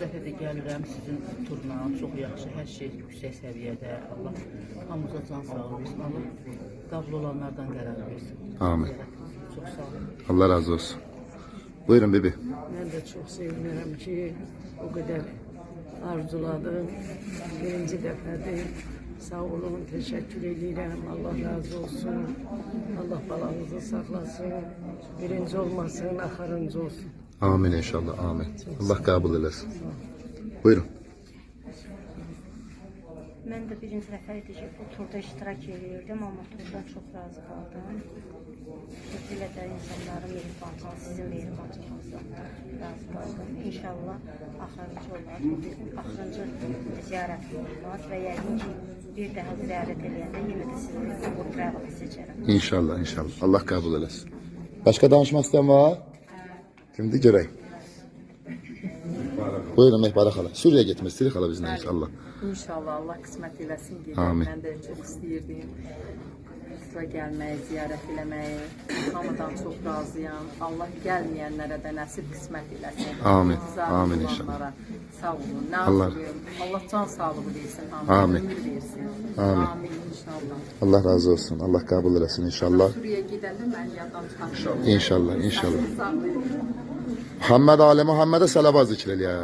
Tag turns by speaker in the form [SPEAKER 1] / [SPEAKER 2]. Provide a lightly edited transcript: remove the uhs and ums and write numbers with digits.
[SPEAKER 1] dəfə də gəlirəm sizin turuna. Çox yaxşı, hər şey yüksək səviyyədə. Allah hamımıza can sağlığı versin. Allah qabul olanlardan qərar versin.
[SPEAKER 2] Amin.
[SPEAKER 1] Çox sağ olun.
[SPEAKER 2] Allah razı olsun. Buyurun bebi.
[SPEAKER 3] Mən də çox sevinirəm ki, o qədər arzuladım. Birinci dəfədir. Sağ olun, təşəkkür edirəm. Allah razı olsun. Allah balanızı saxlasın. Birinci olmasın, axırıncı olsun.
[SPEAKER 2] Amin inşallah. Amin. Allah kabul eylesin. Buyurun.
[SPEAKER 4] Mən də birinci dəfə idi ki, bu turda iştirak edirdim, amma turdan çox razı qaldım. Xüsusilə də insanların mehribanlığı, sizin mehribanlığınızdan razı qaldım. İnşallah axırıncı olar, bu bizim axırıncı ziyarətim olmaz və yəqin ki, bir daha ziyarət edəndə yenə də sizi bu travel seçərəm.
[SPEAKER 2] İnşallah inşallah. Allah kabul eylesin. Başka danışmak isteyen var? Şimdi göreyim. Buyurun Mehbara hala. Suriye gitmez. Silik hala bizden inşallah.
[SPEAKER 5] İnşallah Allah qismət eləsin ki,
[SPEAKER 2] Amin.
[SPEAKER 5] mən də çox istəyirdim. Sıra gəlməyi, ziyarət eləməyi. Hamıdan çox razıyam. Allah gəlməyənlərə də nəsib qismət eləsin.
[SPEAKER 2] Amin.
[SPEAKER 5] Zahid
[SPEAKER 2] Amin
[SPEAKER 5] olanlara
[SPEAKER 2] inşallah.
[SPEAKER 5] Sağ olun. Nə
[SPEAKER 2] Allah-
[SPEAKER 5] arzulayım? Allah can sağlığı versin. Hamıya
[SPEAKER 2] Amin.
[SPEAKER 5] ömür versin.
[SPEAKER 2] Amin.
[SPEAKER 5] Amin inşallah.
[SPEAKER 2] Allah razı olsun. Allah kabul eylesin inşallah.
[SPEAKER 5] Suriyə gedəndə mən yaddan çıxarım.
[SPEAKER 2] İnşallah inşallah.
[SPEAKER 5] Sağ olun.
[SPEAKER 2] Muhammed Ale Muhammed'e salavat zikr ya.